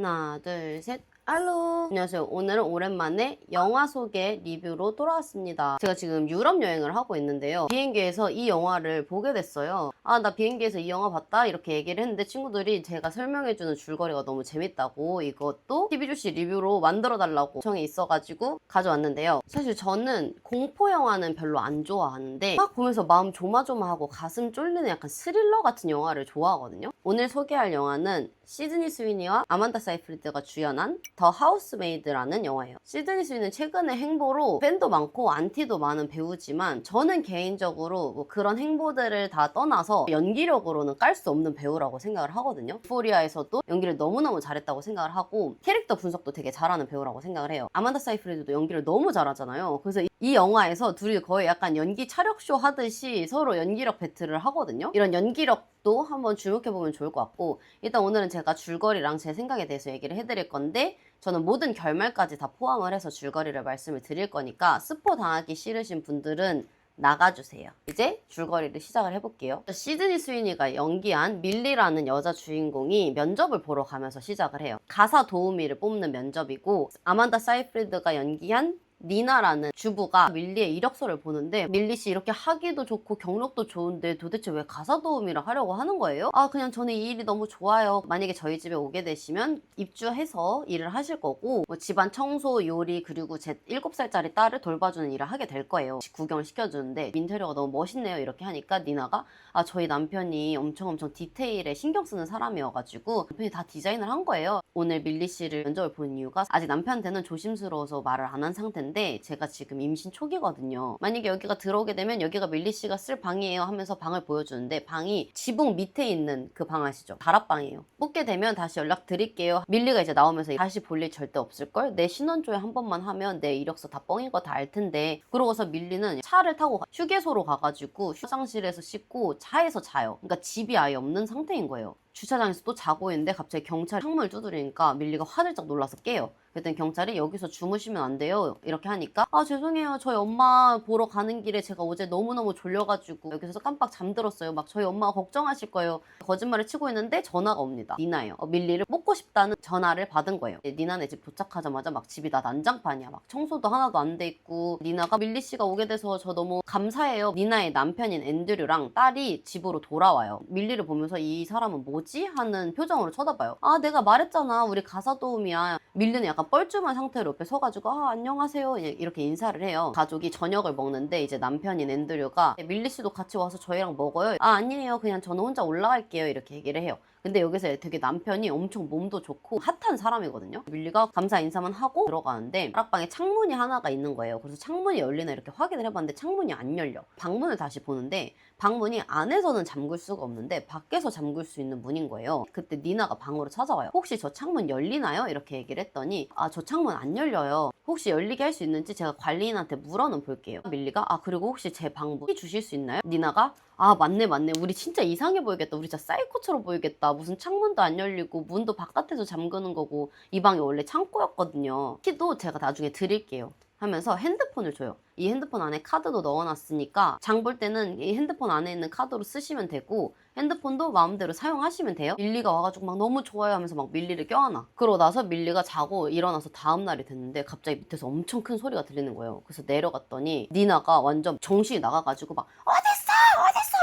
하나, 둘, 셋. 알로! 안녕하세요. 오늘은 오랜만에 영화 소개 리뷰로 돌아왔습니다. 제가 지금 유럽 여행을 하고 있는데요. 비행기에서 이 영화를 보게 됐어요. 아, 나 비행기에서 이 영화 봤다? 이렇게 얘기를 했는데 친구들이 제가 설명해주는 줄거리가 너무 재밌다고 이것도 TV주시 리뷰로 만들어달라고 요청이 있어가지고 가져왔는데요. 사실 저는 공포 영화는 별로 안 좋아하는데 막 보면서 마음 조마조마하고 가슴 쫄리는 약간 스릴러 같은 영화를 좋아하거든요. 오늘 소개할 영화는 시드니 스위니와 아만다 사이프리드가 주연한 더 하우스메이드라는 영화예요. 시드니 스위니는 최근에 행보로 팬도 많고 안티도 많은 배우지만 저는 개인적으로 뭐 그런 행보들을 다 떠나서 연기력으로는 깔 수 없는 배우라고 생각을 하거든요. 유포리아에서도 연기를 너무너무 잘했다고 생각을 하고 캐릭터 분석도 되게 잘하는 배우라고 생각을 해요. 아만다 사이프리드도 연기를 너무 잘하잖아요. 그래서 이 영화에서 둘이 거의 약간 연기 차력쇼 하듯이 서로 연기력 배틀을 하거든요. 이런 연기력도 한번 주목해보면 좋을 것 같고, 일단 오늘은 제가 줄거리랑 제 생각에 대해서 얘기를 해드릴 건데 저는 모든 결말까지 다 포함을 해서 줄거리를 말씀을 드릴 거니까 스포 당하기 싫으신 분들은 나가주세요. 이제 줄거리를 시작을 해볼게요. 시드니 스위니가 연기한 밀리라는 여자 주인공이 면접을 보러 가면서 시작을 해요. 가사 도우미를 뽑는 면접이고, 아만다 사이프리드가 연기한 니나라는 주부가 밀리의 이력서를 보는데 밀리 씨 이렇게 하기도 좋고 경력도 좋은데 도대체 왜 가사 도우미를 하려고 하는 거예요? 아, 그냥 저는 이 일이 너무 좋아요. 만약에 저희 집에 오게 되시면 입주해서 일을 하실 거고 뭐 집안 청소, 요리, 그리고 제 7살짜리 딸을 돌봐주는 일을 하게 될 거예요. 집 구경을 시켜주는데 인테리어가 너무 멋있네요 이렇게 하니까 니나가 아, 저희 남편이 엄청 디테일에 신경 쓰는 사람이어가지고 남편이 다 디자인을 한 거예요. 오늘 밀리 씨를 면접을 본 이유가 아직 남편한테는 조심스러워서 말을 안 한 상태인데 제가 지금 임신 초기거든요. 만약에 여기가 들어오게 되면 여기가 밀리 씨가 쓸 방이에요 하면서 방을 보여주는데 방이 지붕 밑에 있는 그 방 아시죠? 다락방이에요. 뽑게 되면 다시 연락 드릴게요. 밀리가 이제 나오면서 다시 볼 일 절대 없을걸? 내 신원조회 한 번만 하면 내 이력서 다 뻥인 거 다 알 텐데. 그러고서 밀리는 차를 타고 휴게소로 가가지고 화장실에서 씻고 차에서 자요. 그러니까 집이 아예 없는 상태인 거예요. 주차장에서 또 자고 있는데 갑자기 경찰이 창문을 두드리니까 밀리가 화들짝 놀라서 깨요. 그랬더니 경찰이 여기서 주무시면 안 돼요 이렇게 하니까 아, 죄송해요, 저희 엄마 보러 가는 길에 제가 어제 너무너무 졸려가지고 여기서 깜빡 잠들었어요. 막 저희 엄마가 걱정하실 거예요. 거짓말을 치고 있는데 전화가 옵니다. 니나예요. 밀리를 뽑고 싶다는 전화를 받은 거예요. 니나네 집 도착하자마자 막 집이 다 난장판이야. 막 청소도 하나도 안 돼 있고 니나가 밀리 씨가 오게 돼서 저 너무 감사해요. 니나의 남편인 앤드류랑 딸이 집으로 돌아와요. 밀리를 보면서 이 사람은 뭐지? 하는 표정으로 쳐다봐요. 아, 내가 말했잖아, 우리 가사 도우미야. 밀리는 약간 뻘쭘한 상태로 옆에 서가지고 아, 안녕하세요 이렇게 인사를 해요. 가족이 저녁을 먹는데 이제 남편인 앤드류가 밀리 씨도 같이 와서 저희랑 먹어요. 아, 아니에요, 그냥 저는 혼자 올라갈게요 이렇게 얘기를 해요. 근데 여기서 되게 남편이 엄청 몸도 좋고 핫한 사람이거든요. 밀리가 감사 인사만 하고 들어가는데 다락방에 창문이 하나가 있는 거예요. 그래서 창문이 열리나 이렇게 확인을 해봤는데 창문이 안 열려. 방문을 다시 보는데 방문이 안에서는 잠글 수가 없는데 밖에서 잠글 수 있는 문인 거예요. 그때 니나가 방으로 찾아와요. 혹시 저 창문 열리나요? 이렇게 얘기를 했더니 아, 저 창문 안 열려요. 혹시 열리게 할 수 있는지 제가 관리인한테 물어는 볼게요. 밀리가 아, 그리고 혹시 제 방 문 주실 수 있나요? 니나가 아, 맞네. 우리 진짜 이상해 보이겠다. 우리 진짜 사이코처럼 보이겠다. 무슨 창문도 안 열리고 문도 바깥에서 잠그는 거고 이 방이 원래 창고였거든요. 키도 제가 나중에 드릴게요 하면서 핸드폰을 줘요. 이 핸드폰 안에 카드도 넣어놨으니까 장 볼 때는 이 핸드폰 안에 있는 카드로 쓰시면 되고 핸드폰도 마음대로 사용하시면 돼요. 밀리가 와가지고 막 너무 좋아요 하면서 막 밀리를 껴안아. 그러고 나서 밀리가 자고 일어나서 다음날이 됐는데 갑자기 밑에서 엄청 큰 소리가 들리는 거예요. 그래서 내려갔더니 니나가 완전 정신이 나가가지고 막 어딨어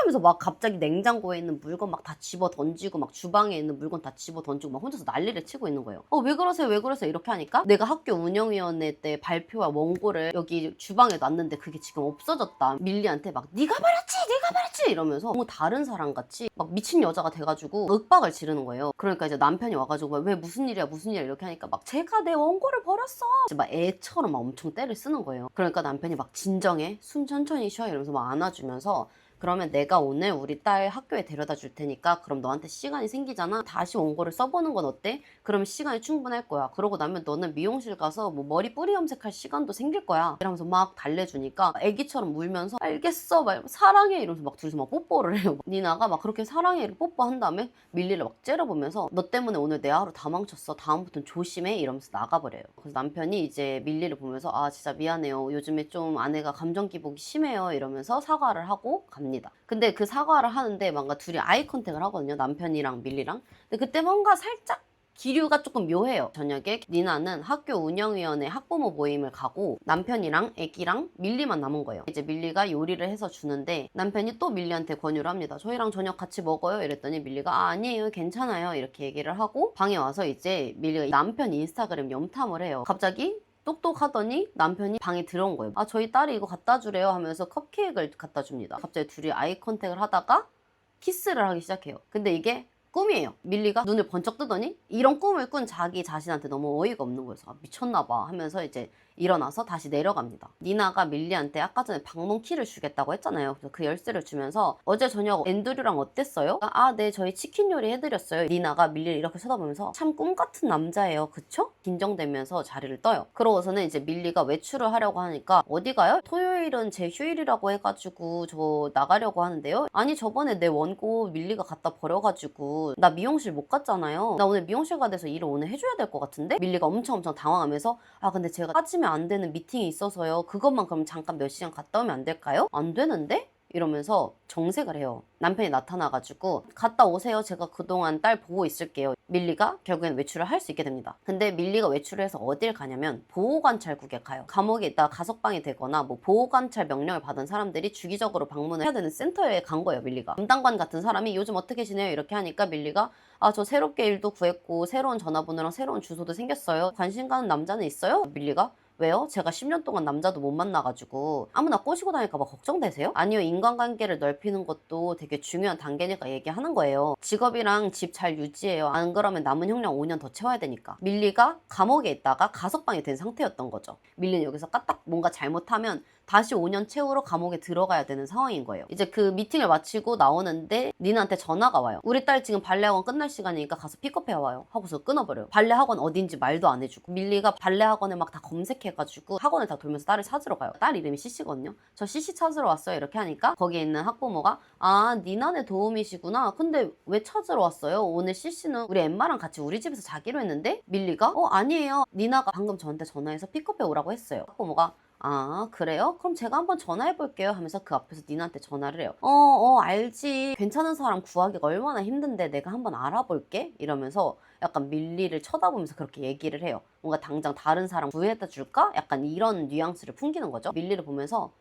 하면서 막 갑자기 냉장고에 있는 물건 막 다 집어 던지고 막 주방에 있는 물건 다 집어 던지고 막 혼자서 난리를 치고 있는 거예요. 왜 그러세요 왜 그러세요 이렇게 하니까 내가 학교 운영위원회 때 발표와 원고를 여기 주방에 놨는데 그게 지금 없어졌다. 밀리한테 막 네가 버렸지 이러면서 너무 다른 사람 같이 막 미친 여자가 돼가지고 윽박을 지르는 거예요. 그러니까 이제 남편이 와가지고 왜 무슨 일이야 이렇게 하니까 막 제가 내 원고를 버렸어 이제 막 애처럼 막 엄청 때를 쓰는 거예요. 그러니까 남편이 막 진정해, 숨 천천히 쉬어 이러면서 막 안아주면서 그러면 내가 오늘 우리 딸 학교에 데려다 줄 테니까 그럼 너한테 시간이 생기잖아. 다시 원고를 써보는 건 어때? 그러면 시간이 충분할 거야. 그러고 나면 너는 미용실 가서 뭐 머리 뿌리 염색할 시간도 생길 거야. 이러면서 막 달래주니까 애기처럼 울면서 알겠어 막 사랑해 이러면서 막 둘이서 막 뽀뽀를 해요. 니나가 막 그렇게 사랑해 이렇게 뽀뽀한 다음에 밀리를 막 째려보면서 너 때문에 오늘 내 하루 다 망쳤어. 다음부터는 조심해 이러면서 나가버려요. 그래서 남편이 이제 밀리를 보면서 아, 진짜 미안해요. 요즘에 좀 아내가 감정 기복이 심해요 이러면서 사과를 하고 갑니다. 근데 그 사과를 하는데 뭔가 둘이 아이 컨택을 하거든요. 남편이랑 밀리랑. 근데 그때 뭔가 살짝 기류가 조금 묘해요. 저녁에 니나는 학교 운영위원회 학부모 모임을 가고 남편이랑 애기랑 밀리만 남은 거예요. 이제 밀리가 요리를 해서 주는데 남편이 또 밀리한테 권유를 합니다. 저희랑 저녁 같이 먹어요? 이랬더니 밀리가 아니에요, 괜찮아요, 이렇게 얘기를 하고 방에 와서 이제 밀리가 남편 인스타그램 염탐을 해요. 갑자기 똑똑하더니 남편이 방에 들어온 거예요. 아, 저희 딸이 이거 갖다 주래요 하면서 컵케이크를 갖다 줍니다. 갑자기 둘이 아이 컨택을 하다가 키스를 하기 시작해요. 근데 이게 꿈이에요. 밀리가 눈을 번쩍 뜨더니 이런 꿈을 꾼 자기 자신한테 너무 어이가 없는 거예요. 아, 미쳤나봐 하면서 이제 일어나서 다시 내려갑니다. 니나가 밀리한테 아까 전에 방문 키를 주겠다고 했잖아요. 그래서 그 열쇠를 주면서 어제 저녁 앤드류랑 어땠어요? 아, 네, 저희 치킨 요리 해드렸어요. 니나가 밀리를 이렇게 쳐다보면서 참 꿈 같은 남자예요, 그쵸? 긴장되면서 자리를 떠요. 그러고서는 이제 밀리가 외출을 하려고 하니까 어디 가요? 토요일은 제 휴일이라고 해가지고 저 나가려고 하는데요. 아니, 저번에 내 원고 밀리가 갖다 버려가지고 나 미용실 못 갔잖아요. 나 오늘 미용실 가서 일을 오늘 해줘야 될 것 같은데? 밀리가 엄청 당황하면서 아, 근데 제가 빠지면 안 되는 미팅이 있어서요. 그것만 그럼 잠깐 몇 시간 갔다 오면 안 될까요? 안 되는데? 이러면서 정색을 해요. 남편이 나타나가지고 갔다 오세요. 제가 그동안 딸 보고 있을게요. 밀리가 결국엔 외출을 할 수 있게 됩니다. 근데 밀리가 외출을 해서 어딜 가냐면 보호관찰국에 가요. 감옥에 있다가 가석방이 되거나 뭐 보호관찰 명령을 받은 사람들이 주기적으로 방문을 해야 되는 센터에 간 거예요. 밀리가 담당관 같은 사람이 요즘 어떻게 지내요? 이렇게 하니까 밀리가 아, 저 새롭게 일도 구했고 새로운 전화번호랑 새로운 주소도 생겼어요. 관심 가는 남자는 있어요? 밀리가 왜요? 제가 10년 동안 남자도 못 만나가지고 아무나 꼬시고 다닐까봐 걱정되세요? 아니요, 인간관계를 넓히는 것도 되게 중요한 단계니까 얘기하는 거예요. 직업이랑 집 잘 유지해요. 안 그러면 남은 형량 5년 더 채워야 되니까. 밀리가 감옥에 있다가 가석방이 된 상태였던 거죠. 밀리는 여기서 까딱 뭔가 잘못하면 다시 5년 채우러 감옥에 들어가야 되는 상황인 거예요. 이제 그 미팅을 마치고 나오는데 니나한테 전화가 와요. 우리 딸 지금 발레학원 끝날 시간이니까 가서 픽업해 와요 하고서 끊어버려요. 발레학원 어딘지 말도 안 해주고 밀리가 발레학원을 막 다 검색해가지고 학원을 다 돌면서 딸을 찾으러 가요. 딸 이름이 CC거든요. 저 CC 찾으러 왔어요 이렇게 하니까 거기에 있는 학부모가 아, 니나네 도우미시구나. 근데 왜 찾으러 왔어요? 오늘 CC는 우리 엠마랑 같이 우리 집에서 자기로 했는데? 밀리가 아니에요, 니나가 방금 저한테 전화해서 픽업해 오라고 했어요. 학부모가 아, 그래요? 그럼 제가 한번 전화해 볼게요 하면서 그 앞에서 니나한테 전화를 해요. 알지. 괜찮은 사람 구하기가 얼마나 힘든데 내가 한번 알아볼게? 이러면서 약간 밀리를 쳐다보면서 그렇게 얘기를 해요. 뭔가 당장 다른 사람 구해다 줄까? 약간 이런 뉘앙스를 풍기는 거죠. 밀리를 보면서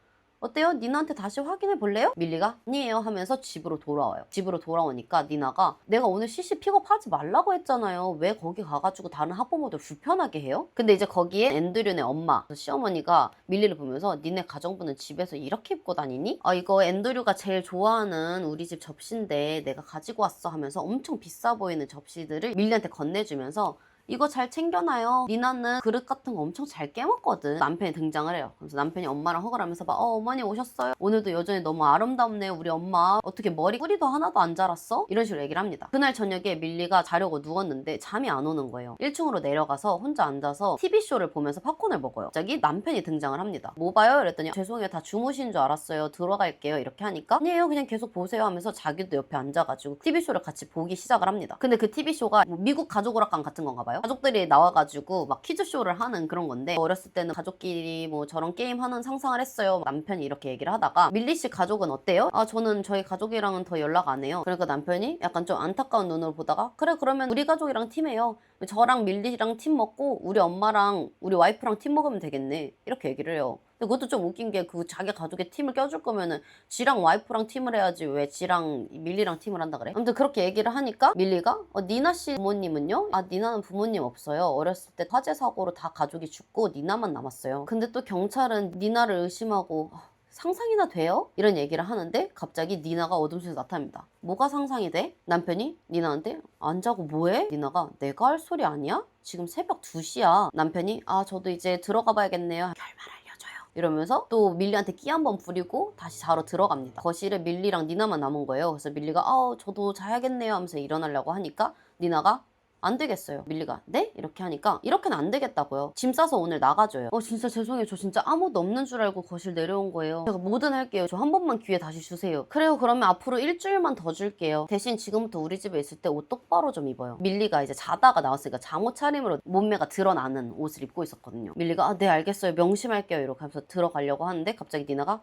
어때요? 니나한테 다시 확인해 볼래요? 밀리가 아니에요 하면서 집으로 돌아와요. 집으로 돌아오니까 니나가 내가 오늘 CC 픽업하지 말라고 했잖아요. 왜 거기 가가지고 다른 학부모들 불편하게 해요? 근데 이제 거기에 앤드류네 엄마, 시어머니가 밀리를 보면서 니네 가정부는 집에서 이렇게 입고 다니니? 아, 이거 앤드류가 제일 좋아하는 우리 집 접시인데 내가 가지고 왔어 하면서 엄청 비싸 보이는 접시들을 밀리한테 건네주면서 이거 잘 챙겨놔요. 니나는 그릇 같은 거 엄청 잘 깨먹거든. 남편이 등장을 해요. 그래서 남편이 엄마랑 허가를 하면서 막 어머니 오셨어요? 오늘도 여전히 너무 아름답네요 우리 엄마. 어떻게 머리 뿌리도 하나도 안 자랐어? 이런 식으로 얘기를 합니다. 그날 저녁에 밀리가 자려고 누웠는데 잠이 안 오는 거예요. 1층으로 내려가서 혼자 앉아서 TV쇼를 보면서 팝콘을 먹어요. 갑자기 남편이 등장을 합니다. 뭐 봐요? 이랬더니 죄송해요, 다 주무신 줄 알았어요. 들어갈게요 이렇게 하니까 아니에요, 그냥 계속 보세요 하면서 자기도 옆에 앉아가지고 TV쇼를 같이 보기 시작을 합니다. 근데 그 TV쇼가 뭐 미국 가족오락관 같은 건가 봐요. 가족들이 나와가지고 막 퀴즈쇼를 하는 그런 건데 어렸을 때는 가족끼리 뭐 저런 게임 하는 상상을 했어요. 남편이 이렇게 얘기를 하다가 밀리 씨 가족은 어때요? 아, 저는 저희 가족이랑은 더 연락 안 해요. 그러니까 남편이 약간 좀 안타까운 눈으로 보다가 그래, 그러면 우리 가족이랑 팀해요. 저랑 밀리랑 팀 먹고 우리 엄마랑 우리 와이프랑 팀 먹으면 되겠네. 이렇게 얘기를 해요. 근데 그것도 좀 웃긴 게 그 자기 가족의 팀을 껴줄 거면은 지랑 와이프랑 팀을 해야지 왜 지랑 밀리랑 팀을 한다 그래? 아무튼 그렇게 얘기를 하니까 밀리가 니나 씨 부모님은요? 아, 니나는 부모님 없어요. 어렸을 때 화재 사고로 다 가족이 죽고 니나만 남았어요. 근데 또 경찰은 니나를 의심하고 상상이나 돼요? 이런 얘기를 하는데 갑자기 니나가 어둠 속에서 나타납니다. 뭐가 상상이 돼? 남편이 니나한테 안 자고 뭐해? 니나가 내가 할 소리 아니야? 지금 새벽 2시야. 남편이 아, 저도 이제 들어가 봐야겠네요. 결말 알려줘요. 이러면서 또 밀리한테 끼 한번 부리고 다시 자러 들어갑니다. 거실에 밀리랑 니나만 남은 거예요. 그래서 밀리가 저도 자야겠네요 하면서 일어나려고 하니까 니나가 안 되겠어요. 밀리가 네? 이렇게 하니까 이렇게는 안 되겠다고요. 짐 싸서 오늘 나가줘요. 진짜 죄송해요. 저 진짜 아무도 없는 줄 알고 거실 내려온 거예요. 제가 뭐든 할게요. 저 한 번만 기회 다시 주세요. 그래요, 그러면 앞으로 일주일만 더 줄게요. 대신 지금부터 우리 집에 있을 때 옷 똑바로 좀 입어요. 밀리가 이제 자다가 나왔으니까 잠옷 차림으로 몸매가 드러나는 옷을 입고 있었거든요. 밀리가 네, 알겠어요, 명심할게요 이렇게 하면서 들어가려고 하는데 갑자기 니나가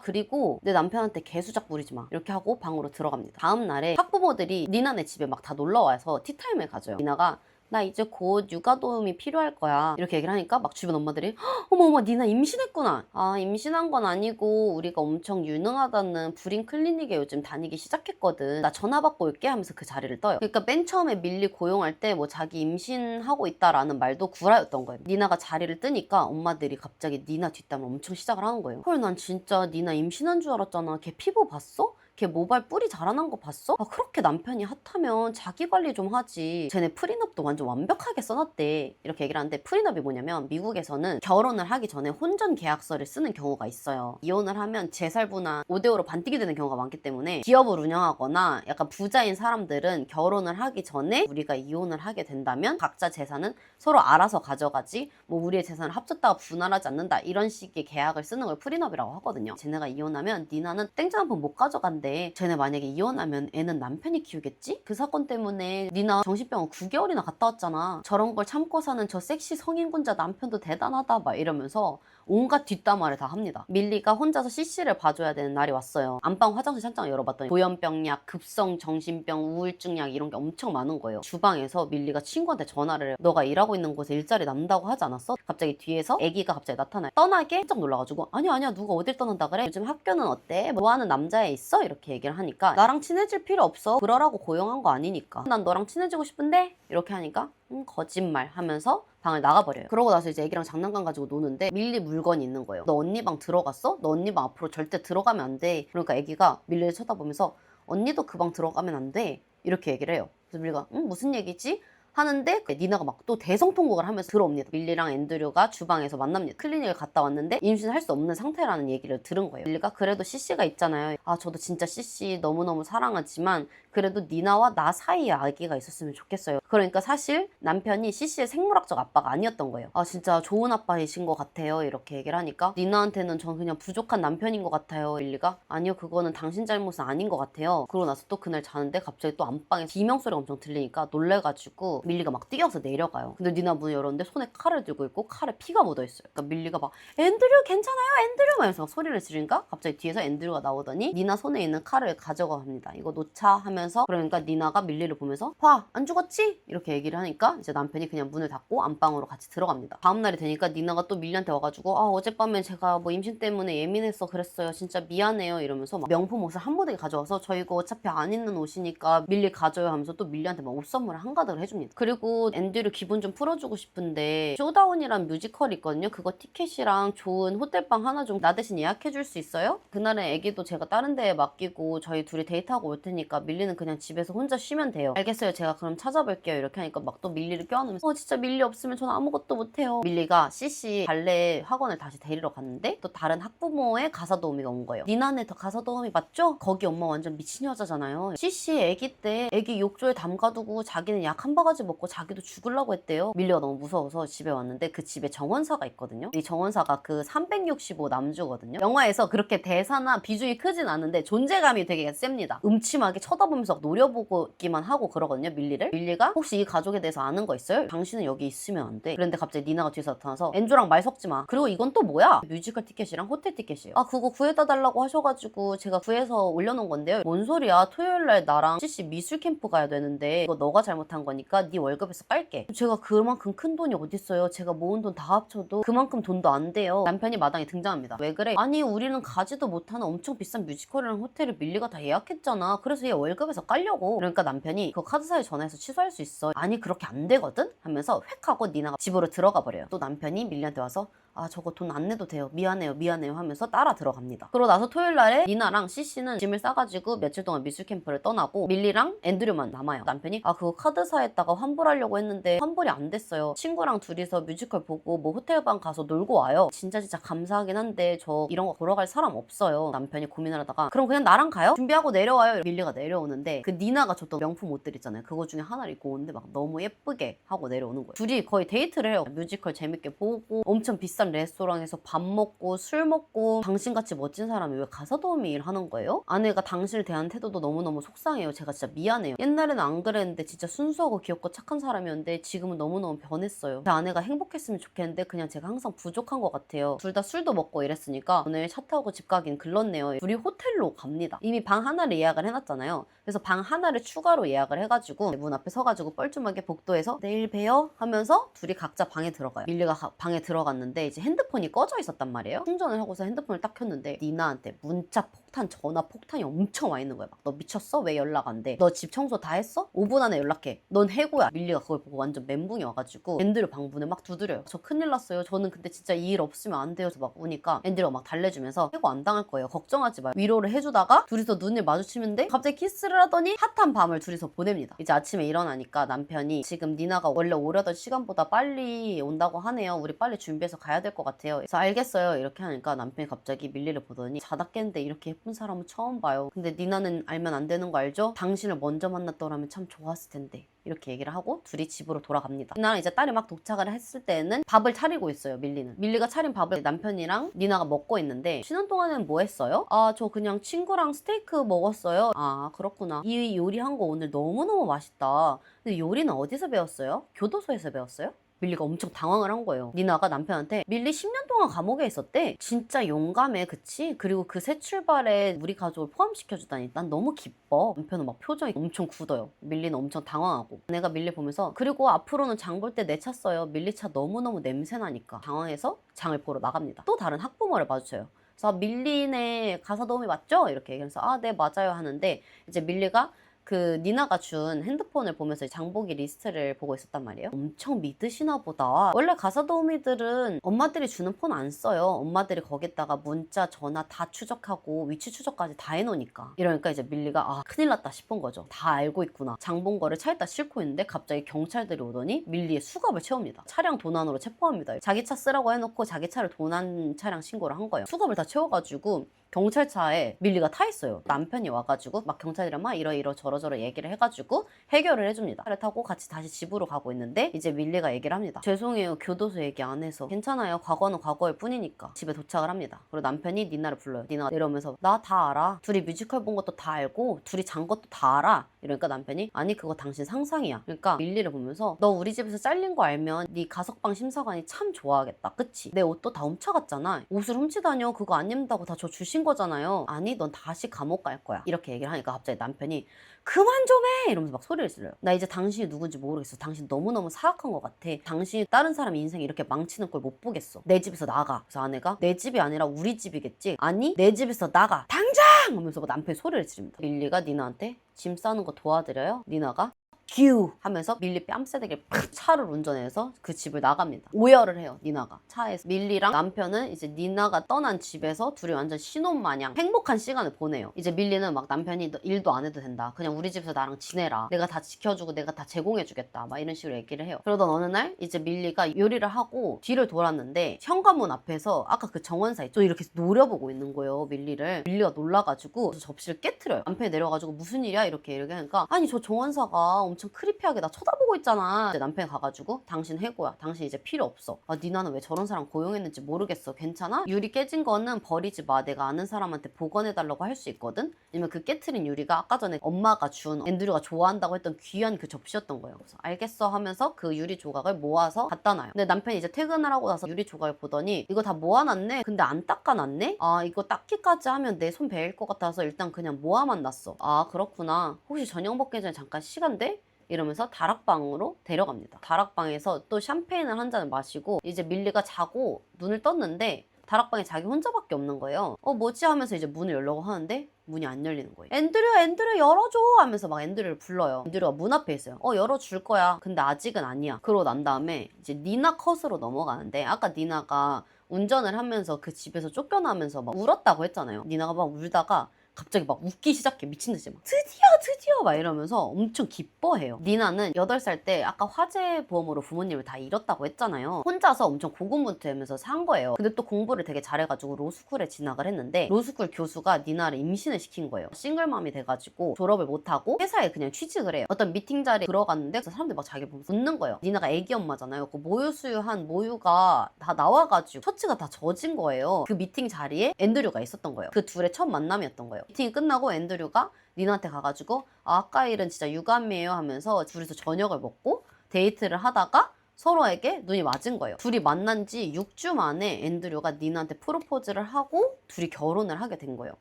그리고 내 남편한테 개수작 부리지 마 이렇게 하고 방으로 들어갑니다. 다음 날에 학부모들이 니나네 집에 막 다 놀러와서 티타임을 가져요. 니나가 나 이제 곧 육아 도움이 필요할 거야. 이렇게 얘기를 하니까 막 주변 엄마들이 어머 어머 니나 임신했구나. 아 임신한 건 아니고 우리가 엄청 유능하다는 불임 클리닉에 요즘 다니기 시작했거든. 나 전화 받고 올게 하면서 그 자리를 떠요. 그러니까 맨 처음에 밀리 고용할 때 뭐 자기 임신하고 있다라는 말도 구라였던 거예요. 니나가 자리를 뜨니까 엄마들이 갑자기 니나 뒷담을 엄청 시작을 하는 거예요. 헐 난 진짜 니나 임신한 줄 알았잖아. 걔 피부 봤어? 걔 모발 뿌리 자라난 거 봤어? 아 그렇게 남편이 핫하면 자기 관리 좀 하지. 쟤네 프리넛도 완전 완벽하게 써놨대. 이렇게 얘기를 하는데 프리넛이 뭐냐면 미국에서는 결혼을 하기 전에 혼전 계약서를 쓰는 경우가 있어요. 이혼을 하면 재살부나 5대5로 반띵이 되는 경우가 많기 때문에 기업을 운영하거나 약간 부자인 사람들은 결혼을 하기 전에 우리가 이혼을 하게 된다면 각자 재산은 서로 알아서 가져가지 뭐 우리의 재산을 합쳤다가 분할하지 않는다 이런 식의 계약을 쓰는 걸 프리넛이라고 하거든요. 쟤네가 이혼하면 니나는 땡장 한 푼 못 가져간대. 쟤네 만약에 이혼하면 애는 남편이 키우겠지? 그 사건 때문에 니나 정신병원 9개월이나 갔다 왔잖아. 저런 걸 참고 사는 저 섹시 성인군자 남편도 대단하다 막 이러면서 온갖 뒷담화를 다 합니다. 밀리가 혼자서 CC를 봐줘야 되는 날이 왔어요. 안방 화장실 찬장을 열어봤더니 고연병약, 급성 정신병, 우울증약 이런 게 엄청 많은 거예요. 주방에서 밀리가 친구한테 전화를 해요. 너가 일하고 있는 곳에 일자리 남다고 하지 않았어? 갑자기 뒤에서 아기가 갑자기 나타나요. 떠나게 깜짝 놀라가지고 아니야 누가 어딜 떠난다 그래? 요즘 학교는 어때? 뭐 좋아하는 남자애 있어? 이렇게 얘기를 하니까 나랑 친해질 필요 없어. 그러라고 고용한 거 아니니까. 난 너랑 친해지고 싶은데? 이렇게 하니까 거짓말 하면서 방을 나가버려요. 그러고 나서 이제 애기랑 장난감 가지고 노는데 밀리 물건이 있는 거예요. 너 언니 방 들어갔어? 너 언니 방 앞으로 절대 들어가면 안 돼. 그러니까 애기가 밀리를 쳐다보면서 언니도 그 방 들어가면 안 돼. 이렇게 얘기를 해요. 그래서 밀리가 무슨 얘기지? 하는데 니나가 막 또 대성통곡을 하면서 들어옵니다. 밀리랑 앤드류가 주방에서 만납니다. 클리닉을 갔다 왔는데 임신할 수 없는 상태라는 얘기를 들은 거예요. 밀리가 그래도 CC가 있잖아요. 아 저도 진짜 CC 너무너무 사랑하지만 그래도 니나와 나 사이에 아기가 있었으면 좋겠어요. 그러니까 사실 남편이 CC의 생물학적 아빠가 아니었던 거예요. 아 진짜 좋은 아빠이신 것 같아요. 이렇게 얘기를 하니까 니나한테는 전 그냥 부족한 남편인 것 같아요. 밀리가 아니요 그거는 당신 잘못은 아닌 것 같아요. 그러고 나서 또 그날 자는데 갑자기 또 안방에 비명소리가 엄청 들리니까 놀래가지고 밀리가 막 뛰어서 내려가요. 근데 니나 문을 열었는데 손에 칼을 들고 있고 칼에 피가 묻어있어요. 그러니까 밀리가 막 앤드류 괜찮아요 앤드류 하면서 막 소리를 지르니까 갑자기 뒤에서 앤드류가 나오더니 니나 손에 있는 칼을 가져가 합니다. 이거 놓자 하면서 그러니까 니나가 밀리를 보면서 봐 안 죽었지? 이렇게 얘기를 하니까 이제 남편이 그냥 문을 닫고 안방으로 같이 들어갑니다. 다음날이 되니까 니나가 또 밀리한테 와가지고 아 어젯밤에 제가 뭐 임신 때문에 예민해서 그랬어요. 진짜 미안해요 이러면서 막 명품 옷을 한 무더기 가져와서 저 이거 어차피 안 입는 옷이니까 밀리 가져요 하면서 또 밀리한테 막 옷 선물을 한가득을 해줍니다. 그리고 앤드류 기분 좀 풀어주고 싶은데 쇼다운이란 뮤지컬이 있거든요. 그거 티켓이랑 좋은 호텔방 하나 좀 나 대신 예약해줄 수 있어요? 그날은 애기도 제가 다른 데에 맡기고 저희 둘이 데이트하고 올 테니까 밀리는 그냥 집에서 혼자 쉬면 돼요. 알겠어요. 제가 그럼 찾아볼게요. 이렇게 하니까 막 또 밀리를 껴안으면서 진짜 밀리 없으면 저는 아무것도 못해요. 밀리가 CC 발레 학원을 다시 데리러 갔는데 또 다른 학부모의 가사 도우미가 온 거예요. 니나네 더 가사 도우미 맞죠? 거기 엄마 완전 미친 여자잖아요. CC 애기 때 애기 욕조에 담가두고 자기는 약 한 바가지 먹고 자기도 죽으려고 했대요. 밀리가 너무 무서워서 집에 왔는데 그 집에 정원사가 있거든요. 이 정원사가 그 365 남주거든요. 영화에서 그렇게 대사나 비중이 크진 않은데 존재감이 되게 셉니다. 음침하게 쳐다보면서 노려보기만 하고 그러거든요. 밀리를. 밀리가 혹시 이 가족에 대해서 아는 거 있어요? 당신은 여기 있으면 안 돼. 그런데 갑자기 니나가 뒤에서 나타나서 엔조랑 말 섞지 마. 그리고 이건 또 뭐야? 뮤지컬 티켓이랑 호텔 티켓이에요. 아 그거 구해다 달라고 하셔가지고 제가 구해서 올려놓은 건데요. 뭔 소리야? 토요일날 나랑 CC 미술 캠프 가야 되는데 이거 너가 잘못한 거니까 네 월급에서 깔게. 제가 그만큼 큰 돈이 어딨어요. 제가 모은 돈 다 합쳐도 그만큼 돈도 안 돼요. 남편이 마당에 등장합니다. 왜 그래? 아니 우리는 가지도 못하는 엄청 비싼 뮤지컬이랑 호텔을 밀리가 다 예약했잖아. 그래서 얘 월급에서 깔려고. 그러니까 남편이 그 카드사에 전화해서 취소할 수 있어. 아니 그렇게 안 되거든? 하면서 획 하고 니나가 집으로 들어가 버려요. 또 남편이 밀리한테 와서 아 저거 돈 안 내도 돼요. 미안해요 하면서 따라 들어갑니다. 그러고 나서 토요일 날에 니나랑 CC는 짐을 싸가지고 며칠 동안 미술 캠프를 떠나고 밀리랑 앤드류만 남아요. 남편이 아 그거 카드사에다가 환불하려고 했는데 환불이 안 됐어요. 친구랑 둘이서 뮤지컬 보고 뭐 호텔방 가서 놀고 와요. 진짜 감사하긴 한데 저 이런 거 보러 갈 사람 없어요. 남편이 고민을 하다가 그럼 그냥 나랑 가요? 준비하고 내려와요. 밀리가 내려오는데 그 니나가 줬던 명품 옷들 있잖아요. 그거 중에 하나를 입고 오는데 막 너무 예쁘게 하고 내려오는 거예요. 둘이 거의 데이트를 해요. 뮤지컬 재밌게 보고 엄청 비싼 비싼 레스토랑에서 밥 먹고 술 먹고 당신같이 멋진 사람이 왜 가사도우미 일 하는 거예요? 아내가 당신을 대하는 태도도 너무너무 속상해요. 제가 진짜 미안해요. 옛날에는 안 그랬는데 진짜 순수하고 귀엽고 착한 사람이었는데 지금은 너무너무 변했어요. 제 아내가 행복했으면 좋겠는데 그냥 제가 항상 부족한 것 같아요. 둘 다 술도 먹고 이랬으니까 오늘 차 타고 집 가긴 글렀네요. 둘이 호텔로 갑니다. 이미 방 하나를 예약을 해놨잖아요. 그래서 방 하나를 추가로 예약을 해가지고 문 앞에 서가지고 뻘쭘하게 복도에서 내일 봬요 하면서 둘이 각자 방에 들어가요. 밀리가 방에 들어갔는데 이제 핸드폰이 꺼져 있었단 말이에요. 충전을 하고서 핸드폰을 딱 켰는데 니나한테 문자 폭탄, 전화 폭탄이 엄청 와 있는 거야. 막 너 미쳤어? 왜 연락 안 돼? 너 집 청소 다 했어? 5분 안에 연락해. 넌 해고야. 밀리가 그걸 보고 완전 멘붕이 와가지고 앤드류 방문에 막 두드려요. 저 큰일 났어요. 저는 근데 진짜 이 일 없으면 안 돼요. 막 우니까 앤드류가 막 달래주면서 해고 안 당할 거예요. 걱정하지 마요. 위로를 해주다가 둘이서 눈을 마주치는데 갑자기 키스를 하더니 핫한 밤을 둘이서 보냅니다. 이제 아침에 일어나니까 남편이 지금 니나가 원래 오려던 시간보다 빨리 온다고 하네요. 우리 빨리 준비해서 가야 될 것 같아요. 그래서 알겠어요. 이렇게 하니까 남편이 갑자기 밀리를 보더니 자다 깼는데 이렇게 예쁜 사람은 처음 봐요. 근데 니나는 알면 안 되는 거 알죠? 당신을 먼저 만났더라면 참 좋았을 텐데. 이렇게 얘기를 하고 둘이 집으로 돌아갑니다. 니나랑 이제 딸이 막 도착을 했을 때는 밥을 차리고 있어요. 밀리는. 밀리가 차린 밥을 남편이랑 니나가 먹고 있는데 쉬는 동안에는 뭐 했어요? 아, 저 그냥 친구랑 스테이크 먹었어요. 아, 그렇구나. 이 요리한 거 오늘 너무너무 맛있다. 근데 요리는 어디서 배웠어요? 교도소에서 배웠어요? 밀리가 엄청 당황을 한 거예요. 니나가 남편한테 밀리 10년 동안 감옥에 있었대. 진짜 용감해, 그치? 그리고 그 새 출발에 우리 가족을 포함시켜주다니 난 너무 기뻐. 남편은 막 표정이 엄청 굳어요. 밀리는 엄청 당황하고. 내가 밀리 보면서 그리고 앞으로는 장 볼 때 내 차 써요. 밀리 차 너무너무 냄새나니까. 당황해서 장을 보러 나갑니다. 또 다른 학부모를 마주쳐요. 그래서 밀리네 가사도우미 맞죠? 이렇게 얘기하면서 아, 네, 맞아요 하는데 이제 밀리가 그 니나가 준 핸드폰을 보면서 장보기 리스트를 보고 있었단 말이에요. 엄청 믿으시나 보다. 원래 가사도우미들은 엄마들이 주는 폰 안 써요. 엄마들이 거기다가 문자, 전화 다 추적하고 위치 추적까지 다 해놓으니까. 이러니까 이제 밀리가 아, 큰일 났다 싶은 거죠. 다 알고 있구나. 장본 거를 차에다 싣고 있는데 갑자기 경찰들이 오더니 밀리의 수갑을 채웁니다. 차량 도난으로 체포합니다. 자기 차 쓰라고 해놓고 자기 차를 도난 차량 신고를 한 거예요. 수갑을 다 채워가지고 경찰차에 밀리가 타 있어요. 남편이 와가지고 막 경찰이랑 막 이러 저러저러 얘기를 해가지고 해결을 해줍니다. 차를 타고 같이 다시 집으로 가고 있는데 이제 밀리가 얘기를 합니다. 죄송해요. 교도소 얘기 안 해서. 괜찮아요. 과거는 과거일 뿐이니까. 집에 도착을 합니다. 그리고 남편이 니나를 불러요. 니나가 내려오면서 나 다 알아. 둘이 뮤지컬 본 것도 다 알고 둘이 잔 것도 다 알아. 이러니까 남편이 아니 그거 당신 상상이야. 그러니까 밀리를 보면서 너 우리 집에서 잘린 거 알면 네 가석방 심사관이 참 좋아하겠다. 그치? 내 옷도 다 훔쳐갔잖아. 옷을 훔치다뇨. 그거 안 입는다고 다 저 주신 거잖아요. 아니 넌 다시 감옥 갈 거야. 이렇게 얘기를 하니까 갑자기 남편이 그만 좀 해! 이러면서 막 소리를 질러요. 나 이제 당신이 누군지 모르겠어. 당신 너무너무 사악한 것 같아. 당신이 다른 사람 인생 이렇게 망치는 걸 못 보겠어. 내 집에서 나가. 그래서 아내가 내 집이 아니라 우리 집이겠지? 아니 내 집에서 나가. 당장! 하면서 남편이 소리를 지릅니다. 밀리가 니나한테 짐 싸는 거 도와드려요? 니나가 규 하면서 밀리 뺨새대기를 팍 차를 운전해서 그 집을 나갑니다. 오열을 해요. 니나가 차에서. 밀리랑 남편은 이제 니나가 떠난 집에서 둘이 완전 신혼 마냥 행복한 시간을 보내요. 이제 밀리는 막 남편이 너 일도 안 해도 된다. 그냥 우리 집에서 나랑 지내라. 내가 다 지켜주고 내가 다 제공해주겠다. 막 이런 식으로 얘기를 해요. 그러던 어느 날 이제 밀리가 요리를 하고 뒤를 돌았는데 현관문 앞에서 아까 그 정원사 있죠? 이렇게 노려보고 있는 거예요. 밀리가 놀라가지고 접시를 깨트려요. 남편이 내려가지고 무슨 일이야? 이렇게 하니까 아니 저 정원사가 엄청 크리피하게 나 쳐다보고 있잖아. 이제 남편이 가가지고 당신 해고야. 당신 이제 필요 없어. 아, 니나는 왜 저런 사람 고용했는지 모르겠어. 괜찮아? 유리 깨진 거는 버리지 마. 내가 아는 사람한테 보관해달라고 할 수 있거든. 아니면 그 깨트린 유리가 아까 전에 엄마가 준 앤드류가 좋아한다고 했던 귀한 그 접시였던 거예요. 그래서 알겠어 하면서 그 유리 조각을 모아서 갖다 놔요. 근데 남편이 이제 퇴근을 하고 나서 유리 조각을 보더니 이거 다 모아놨네. 근데 안 닦아놨네. 아, 이거 닦기까지 하면 내 손 베일 것 같아서 일단 그냥 모아만 놨어. 아, 그렇구나. 혹시 저녁 먹기 전에 잠깐 시간 돼? 이러면서 다락방으로 데려갑니다. 다락방에서 또 샴페인을 한 잔을 마시고 이제 밀리가 자고 눈을 떴는데 다락방에 자기 혼자밖에 없는 거예요. 뭐지 하면서 이제 문을 열려고 하는데 문이 안 열리는 거예요. 앤드류 열어줘 하면서 막 앤드류를 불러요. 앤드류가 문 앞에 있어요. 열어줄 거야. 근데 아직은 아니야. 그러고 난 다음에 이제 니나 컷으로 넘어가는데 아까 니나가 운전을 하면서 그 집에서 쫓겨나면서 막 울었다고 했잖아요. 니나가 막 울다가 갑자기 막 웃기 시작해. 미친 듯이 막 드디어 막 이러면서 엄청 기뻐해요. 니나는 8살 때 아까 화재 보험으로 부모님을 다 잃었다고 했잖아요. 혼자서 엄청 고군분투하면서 산 거예요. 근데 또 공부를 되게 잘해가지고 로스쿨에 진학을 했는데 로스쿨 교수가 니나를 임신을 시킨 거예요. 싱글맘이 돼가지고 졸업을 못하고 회사에 그냥 취직을 해요. 어떤 미팅 자리에 들어갔는데 사람들이 막 자기 보면서 웃는 거예요. 니나가 애기 엄마잖아요. 그 모유 수유한 모유가 다 나와가지고 셔츠가 다 젖은 거예요. 그 미팅 자리에 앤드류가 있었던 거예요. 그 둘의 첫 만남이었던 거예요. 미팅이 끝나고 앤드류가 니나한테 가가지고 아까 일은 진짜 유감이에요 하면서 둘이서 저녁을 먹고 데이트를 하다가 서로에게 눈이 맞은 거예요. 둘이 만난 지 6주 만에 앤드류가 니나한테 프로포즈를 하고 둘이 결혼을 하게 된 거예요.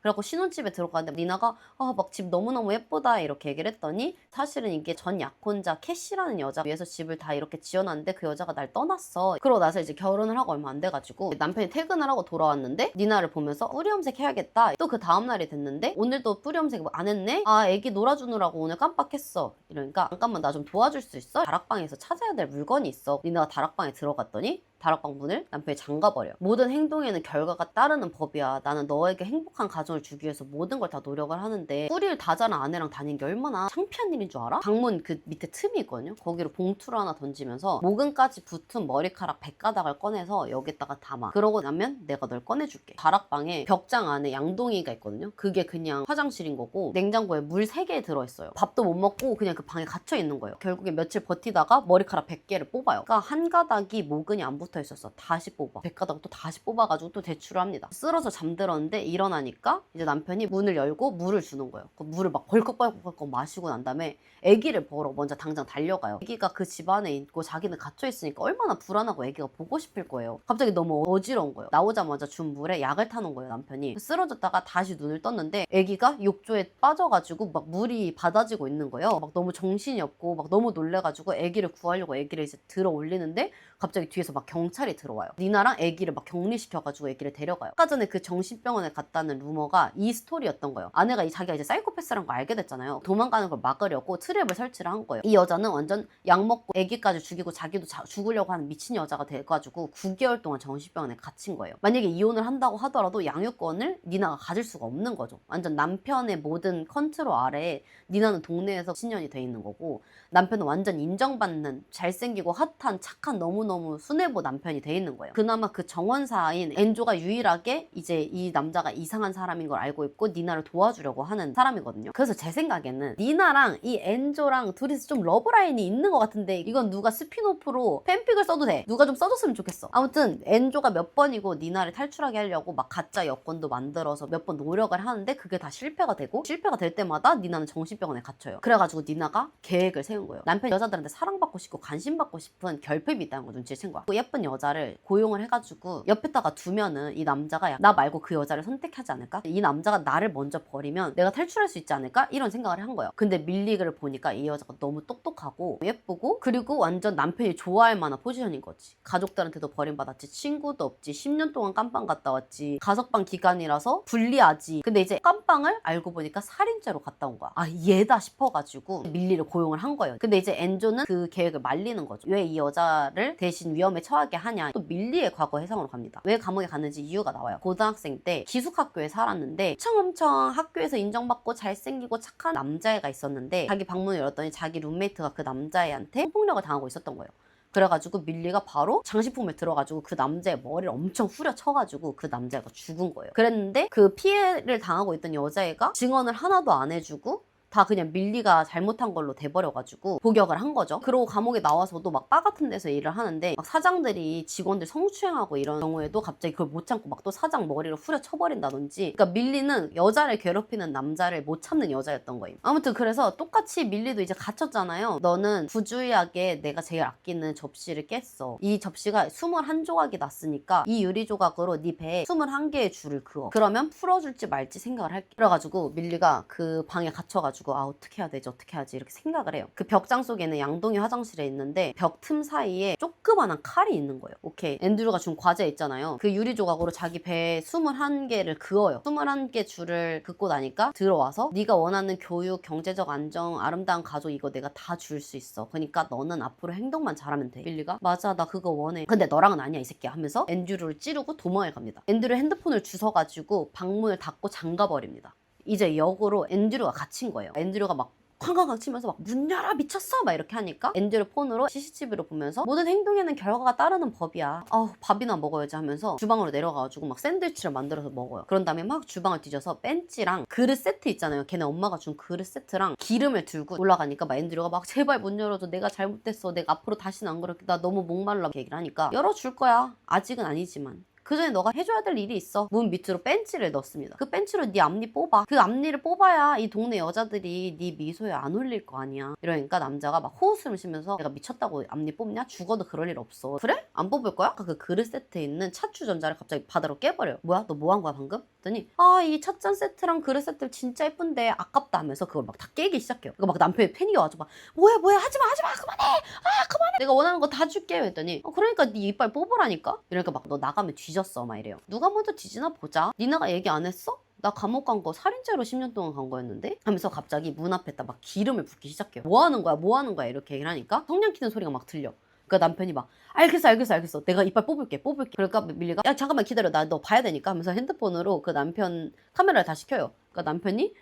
그래갖고 신혼집에 들어가는데 니나가 막 집 너무너무 예쁘다 이렇게 얘기를 했더니 사실은 이게 전 약혼자 캐시라는 여자 위해서 집을 다 이렇게 지어놨는데 그 여자가 날 떠났어. 그러고 나서 이제 결혼을 하고 얼마 안 돼가지고 남편이 퇴근을 하고 돌아왔는데 니나를 보면서 뿌리 염색 해야겠다. 또 그 다음날이 됐는데 오늘도 뿌리 염색 안 했네? 아 애기 놀아주느라고 오늘 깜빡했어. 이러니까 잠깐만 나 좀 도와줄 수 있어? 다락방에서 찾아야 될 물건이 있어. 니나가 다락방에 들어갔더니 다락방 문을 남편이 잠가버려. 모든 행동에는 결과가 따르는 법이야. 나는 너에게 행복한 가정을 주기 위해서 모든 걸 다 노력을 하는데 뿌리를 다 자란 아내랑 다니는 게 얼마나 창피한 일인 줄 알아? 방문 그 밑에 틈이 있거든요. 거기로 봉투를 하나 던지면서 목은까지 붙은 머리카락 100가닥을 꺼내서 여기다가 담아. 그러고 나면 내가 널 꺼내줄게. 다락방에 벽장 안에 양동이가 있거든요. 그게 그냥 화장실인 거고 냉장고에 물 3개 들어있어요. 밥도 못 먹고 그냥 그 방에 갇혀 있는 거예요. 결국에 며칠 버티다가 머리카락 100개를 뽑아요. 그러니까 한 가닥이 모근이 안 붙어 있었어. 다시 뽑아. 100가닥 또 다시 뽑아가지고 또 대출을 합니다. 쓰러져 잠들었는데 일어나니까 이제 남편이 문을 열고 물을 주는 거예요. 그 물을 막 벌컥벌컥 마시고 난 다음에 아기를 보러 먼저 당장 달려가요. 아기가 그 집 안에 있고 자기는 갇혀 있으니까 얼마나 불안하고 아기가 보고 싶을 거예요. 갑자기 너무 어지러운 거예요. 나오자마자 준 물에 약을 타는 거예요, 남편이. 쓰러졌다가 다시 눈을 떴는데 아기가 욕조에 빠져가지고 막 물이 받아지고 있는 거예요. 막 너무 정신이 없고 막 너무 놀래가지고 아기를 구하려고 아기를 이제 들어 올리는데 갑자기 뒤에서 막 경찰이 들어와요. 니나랑 아기를 막 격리시켜가지고 아기를 데려가요. 아까 전에 그 정신병원에 갔다는 루머가 이 스토리였던 거예요. 아내가 자기가 이제 사이코패스라는 걸 알게 됐잖아요. 도망가는 걸 막으려고 트랩을 설치를 한 거예요. 이 여자는 완전 약 먹고 아기까지 죽이고 자기도 죽으려고 하는 미친 여자가 돼가지고 9개월 동안 정신병원에 갇힌 거예요. 만약에 이혼을 한다고 하더라도 양육권을 니나가 가질 수가 없는 거죠. 완전 남편의 모든 컨트롤 아래에 니나는 동네에서 신년이 돼 있는 거고 남편은 완전 인정받는 잘생기고 핫한 착한 너무너무 순애보 남편이 돼 있는 거예요. 그나마 그 정원사인 엔조가 유일하게 이제 이 남자가 이상한 사람인 걸 알고 있고 니나를 도와주려고 하는 사람이거든요. 그래서 제 생각에는 니나랑 이 엔조랑 둘이서 좀 러브라인이 있는 것 같은데 이건 누가 스피노프로 팬픽을 써도 돼. 누가 좀 써줬으면 좋겠어. 아무튼 엔조가 몇 번이고 니나를 탈출하게 하려고 막 가짜 여권도 만들어서 몇 번 노력을 하는데 그게 다 실패가 되고 실패가 될 때마다 니나는 정신병원에 갇혀요. 그래가지고 니나가 계획을 세운 거예요. 남편 여자들한테 사랑받고 싶고 관심받고 싶은 결핍이 있다는 걸 눈치챈 거야. 그 예쁜 여자를 고용을 해가지고 옆에다가 두면은 이 남자가 나 말고 그 여자를 선택하지 않을까? 이 남자가 나를 먼저 버리면 내가 탈출할 수 있지 않을까? 이런 생각을 한 거예요. 근데 밀리그를 보니까 이 여자가 너무 똑똑하고 예쁘고 그리고 완전 남편이 좋아할 만한 포지션인 거지. 가족들한테도 버림받았지. 친구도 없지. 10년 동안 깜빵 갔다 왔지. 가석방 기간이라서 불리하지. 근데 이제 깜빵을 알고 보니까 살인죄로 갔다 온 거야. 아 얘다 싶어가지고 밀리를 고용을 한 거예요. 근데 이제 엔조는 그 계획을 말리는 거죠. 왜 이 여자를 대신 위험에 처하게 하냐. 또 밀리의 과거 해상으로 갑니다. 왜 감옥에 갔는지 이유가 나와요. 고등학생 때 기숙학교에 살았는데 엄청 학교에서 인정받고 잘생기고 착한 남자애가 있었는데 자기 방문을 열었더니 자기 룸메이트가 그 남자애한테 성폭력을 당하고 있었던 거예요. 그래가지고 밀리가 바로 장식품에 들어가지고 그 남자의 머리를 엄청 후려쳐가지고 그 남자애가 죽은 거예요. 그랬는데 그 피해를 당하고 있던 여자애가 증언을 하나도 안 해주고 다 그냥 밀리가 잘못한 걸로 돼버려가지고 복역을 한 거죠. 그러고 감옥에 나와서도 막 바 같은 데서 일을 하는데 막 사장들이 직원들 성추행하고 이런 경우에도 갑자기 그걸 못 참고 막 또 사장 머리를 후려쳐버린다든지. 그러니까 밀리는 여자를 괴롭히는 남자를 못 참는 여자였던 거예요. 아무튼 그래서 똑같이 밀리도 이제 갇혔잖아요. 너는 부주의하게 내가 제일 아끼는 접시를 깼어. 이 접시가 21조각이 났으니까 이 유리 조각으로 네 배에 21개의 줄을 그어. 그러면 풀어줄지 말지 생각을 할게. 그래가지고 밀리가 그 방에 갇혀가지고 아 어떻게 해야 되지 어떻게 해야지 이렇게 생각을 해요. 그 벽장 속에는 양동이 화장실에 있는데 벽 틈 사이에 조그만한 칼이 있는 거예요. 오케이. 앤드류가 준 과제 있잖아요. 그 유리 조각으로 자기 배에 21개를 그어요. 21개 줄을 긋고 나니까 들어와서 네가 원하는 교육, 경제적 안정, 아름다운 가족 이거 내가 다 줄 수 있어. 그러니까 너는 앞으로 행동만 잘하면 돼. 밀리가 맞아 나 그거 원해. 근데 너랑은 아니야 이 새끼야 하면서 앤드류를 찌르고 도망을 갑니다. 앤드류 핸드폰을 주워가지고 방문을 닫고 잠가버립니다. 이제 역으로 앤드류가 갇힌 거예요. 앤드류가 막 쾅쾅쾅 치면서 막 문 열어 미쳤어 막 이렇게 하니까 앤드류 폰으로 CCTV로 보면서 모든 행동에는 결과가 따르는 법이야. 밥이나 먹어야지 하면서 주방으로 내려가가지고 막 샌드위치를 만들어서 먹어요. 그런 다음에 막 주방을 뒤져서 벤치랑 그릇 세트 있잖아요. 걔네 엄마가 준 그릇 세트랑 기름을 들고 올라가니까 막 앤드류가 막 제발 문 열어줘. 내가 잘못됐어. 내가 앞으로 다시는 안 그럴게. 나 너무 목말라. 얘기를 하니까 열어줄 거야. 아직은 아니지만. 그 전에 너가 해줘야 될 일이 있어. 문 밑으로 벤치를 넣습니다. 그 벤치로 네 앞니 뽑아. 그 앞니를 뽑아야 이 동네 여자들이 네 미소에 안 올릴 거 아니야. 이러니까 남자가 막 호흡을 쉬면서 내가 미쳤다고 앞니 뽑냐? 죽어도 그럴 일 없어. 그래? 안 뽑을 거야? 아까 그 그릇 세트에 있는 차추전자를 갑자기 바다로 깨버려요. 뭐야? 너 뭐 한 거야 방금? 했더니 이 찻잔 세트랑 그릇 세트 진짜 예쁜데 아깝다 하면서 그걸 막 다 깨기 시작해요. 그러니까 막 남편이 패닉이 와서 막 뭐야 하지마 그만해. 그만해. 내가 원하는 거 다 줄게 했더니 그러니까 네 이빨 뽑으라니까. 이러니까 막 너 나가면 뒤졌어 막 이래요. 누가 먼저 뒤지나 보자. 니나가 얘기 안 했어? 나 감옥 간 거 살인죄로 10년 동안 간 거였는데? 하면서 갑자기 문 앞에다 막 기름을 붓기 시작해요. 뭐 하는 거야 이렇게 얘기를 하니까 성냥 키는 소리가 막 들려. 그러니까 남편이 막 알겠어 내가 이빨 뽑을게. 그러니까 밀리가 야 잠깐만 기다려 나 너 봐야 되니까 하면서 핸드폰으로 그 남편 카메라를 다시 켜요. 그러니까 남편이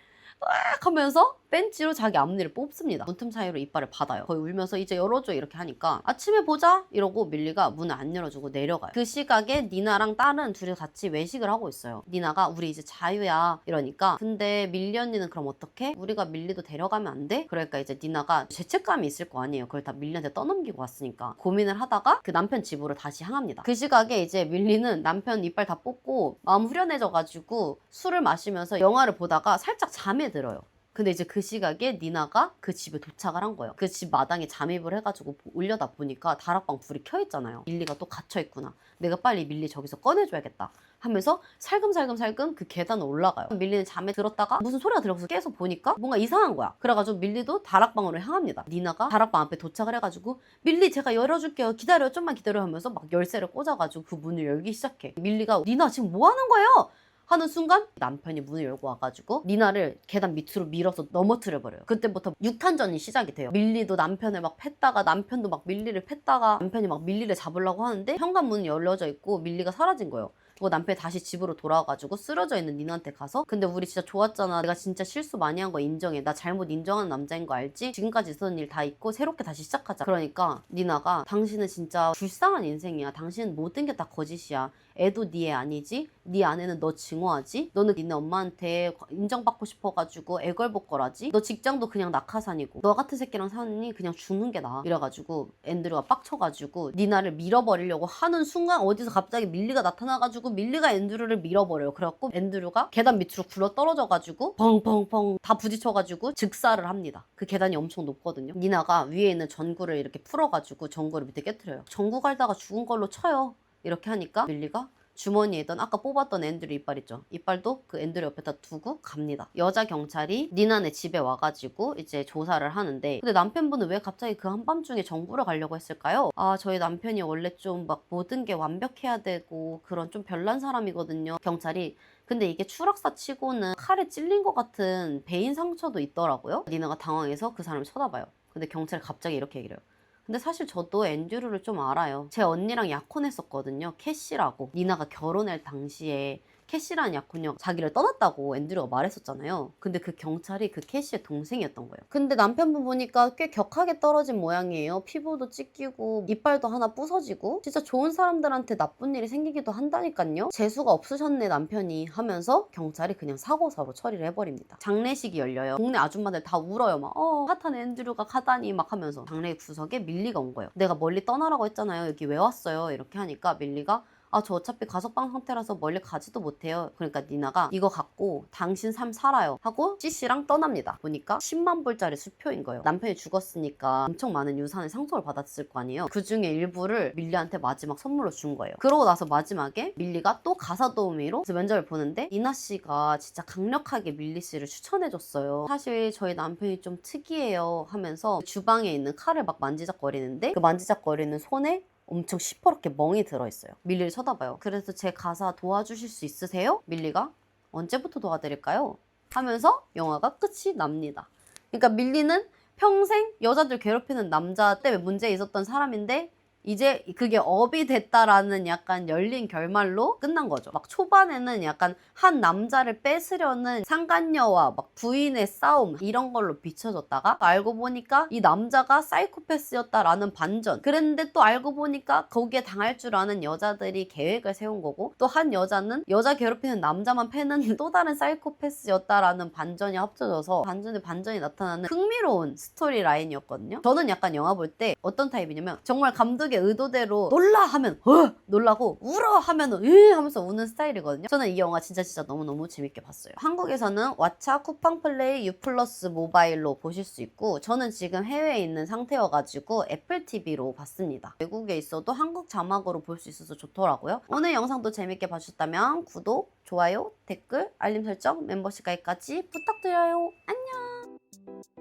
으악 하면서 벤치로 자기 앞니를 뽑습니다. 문틈 사이로 이빨을 받아요. 거의 울면서 이제 열어줘 이렇게 하니까 아침에 보자 이러고 밀리가 문을 안 열어주고 내려가요. 그 시각에 니나랑 딸은 둘이 같이 외식을 하고 있어요. 니나가 우리 이제 자유야 이러니까 근데 밀리 언니는 그럼 어떡해? 우리가 밀리도 데려가면 안 돼? 그러니까 이제 니나가 죄책감이 있을 거 아니에요. 그걸 다 밀리한테 떠넘기고 왔으니까 고민을 하다가 그 남편 집으로 다시 향합니다. 그 시각에 이제 밀리는 남편 이빨 다 뽑고 마음 후련해져가지고 술을 마시면서 영화를 보다가 살짝 잠에 들어요. 근데 이제 그 시각에 니나가 그 집에 도착을 한 거예요. 그 집 마당에 잠입을 해가지고 올려다 보니까 다락방 불이 켜있잖아요. 밀리가 또 갇혀있구나. 내가 빨리 밀리 저기서 꺼내줘야겠다 하면서 살금살금 그 계단을 올라가요. 밀리는 잠에 들었다가 무슨 소리가 들어서 깨서 보니까 뭔가 이상한 거야. 그래가지고 밀리도 다락방으로 향합니다. 니나가 다락방 앞에 도착을 해가지고 밀리 제가 열어줄게요. 기다려 좀만 기다려 하면서 막 열쇠를 꽂아가지고 그 문을 열기 시작해. 밀리가 니나 지금 뭐 하는 거예요? 하는 순간 남편이 문을 열고 와가지고 니나를 계단 밑으로 밀어서 넘어뜨려 버려요. 그때부터 육탄전이 시작이 돼요. 밀리도 남편을 막 팼다가 남편도 막 밀리를 팼다가 남편이 막 밀리를 잡으려고 하는데 현관문이 열려져 있고 밀리가 사라진 거예요. 그리고 남편이 다시 집으로 돌아와가지고 쓰러져 있는 니나한테 가서 근데 우리 진짜 좋았잖아. 내가 진짜 실수 많이 한 거 인정해. 나 잘못 인정하는 남자인 거 알지? 지금까지 있었던 일 다 잊고 새롭게 다시 시작하자. 그러니까 니나가 당신은 진짜 불쌍한 인생이야. 당신은 모든 게 다 거짓이야. 애도 네 애 아니지? 네 아내는 너 증오하지? 너는 니네 엄마한테 인정받고 싶어가지고 애걸복걸하지? 너 직장도 그냥 낙하산이고 너 같은 새끼랑 사니 그냥 죽는 게 나아. 이래가지고 앤드류가 빡쳐가지고 니나를 밀어버리려고 하는 순간 어디서 갑자기 밀리가 나타나가지고 밀리가 앤드류를 밀어버려요. 그래갖고 앤드류가 계단 밑으로 굴러 떨어져가지고 펑펑펑 다 부딪혀가지고 즉사를 합니다. 그 계단이 엄청 높거든요. 니나가 위에 있는 전구를 이렇게 풀어가지고 전구를 밑에 깨트려요. 전구 갈다가 죽은 걸로 쳐요. 이렇게 하니까 밀리가 주머니에 있던 아까 뽑았던 앤드류 이빨 있죠? 이빨도 그 앤드류 옆에다 두고 갑니다. 여자 경찰이 니나네 집에 와가지고 이제 조사를 하는데 근데 남편분은 왜 갑자기 그 한밤중에 정부를 가려고 했을까요? 저희 남편이 원래 좀 막 모든 게 완벽해야 되고 그런 좀 별난 사람이거든요. 경찰이 근데 이게 추락사 치고는 칼에 찔린 것 같은 배인 상처도 있더라고요. 니나가 당황해서 그 사람을 쳐다봐요. 근데 경찰이 갑자기 이렇게 얘기를 해요. 근데 사실 저도 앤드류를 좀 알아요. 제 언니랑 약혼했었거든요. 캐시라고. 니나가 결혼할 당시에 캐시라는 약혼녀 자기를 떠났다고 앤드류가 말했었잖아요. 근데 그 경찰이 그 캐시의 동생이었던 거예요. 근데 남편분 보니까 꽤 격하게 떨어진 모양이에요. 피부도 찢기고 이빨도 하나 부서지고 진짜 좋은 사람들한테 나쁜 일이 생기기도 한다니까요. 재수가 없으셨네 남편이 하면서 경찰이 그냥 사고사로 처리를 해버립니다. 장례식이 열려요. 동네 아줌마들 다 울어요. 막 핫한 앤드류가 가다니 막 하면서 장례 구석에 밀리가 온 거예요. 내가 멀리 떠나라고 했잖아요. 여기 왜 왔어요? 이렇게 하니까 밀리가 저 어차피 가석방 상태라서 멀리 가지도 못해요. 그러니까 니나가 이거 갖고 당신 삶 살아요 하고 CC랑 떠납니다. 보니까 10만 불짜리 수표인 거예요. 남편이 죽었으니까 엄청 많은 유산의 상속을 받았을 거 아니에요. 그 중에 일부를 밀리한테 마지막 선물로 준 거예요. 그러고 나서 마지막에 밀리가 또 가사 도우미로 면접을 보는데 니나 씨가 진짜 강력하게 밀리 씨를 추천해줬어요. 사실 저희 남편이 좀 특이해요 하면서 주방에 있는 칼을 막 만지작거리는데 그 만지작거리는 손에 엄청 시퍼렇게 멍이 들어있어요. 밀리를 쳐다봐요. 그래서 제 가사 도와주실 수 있으세요? 밀리가 언제부터 도와드릴까요? 하면서 영화가 끝이 납니다. 그러니까 밀리는 평생 여자들 괴롭히는 남자 때문에 문제 있었던 사람인데 이제 그게 업이 됐다라는 약간 열린 결말로 끝난 거죠. 막 초반에는 약간 한 남자를 뺏으려는 상간녀와 막 부인의 싸움 이런 걸로 비춰졌다가 알고 보니까 이 남자가 사이코패스였다라는 반전. 그랬는데 또 알고 보니까 거기에 당할 줄 아는 여자들이 계획을 세운 거고 또 한 여자는 여자 괴롭히는 남자만 패는 또 다른 사이코패스였다라는 반전이 합쳐져서 반전이 나타나는 흥미로운 스토리 라인이었거든요. 저는 약간 영화 볼 때 어떤 타입이냐면 정말 감독의 의도대로 놀라 하면 놀라고 울어 하면 하면서 우는 스타일이거든요. 저는 이 영화 진짜 너무너무 재밌게 봤어요. 한국에서는 왓챠, 쿠팡플레이, 유플러스 모바일로 보실 수 있고 저는 지금 해외에 있는 상태여가지고 애플 TV로 봤습니다. 외국에 있어도 한국 자막으로 볼 수 있어서 좋더라고요. 오늘 영상도 재밌게 봐주셨다면 구독, 좋아요, 댓글, 알림 설정, 멤버십 가입까지 부탁드려요. 안녕!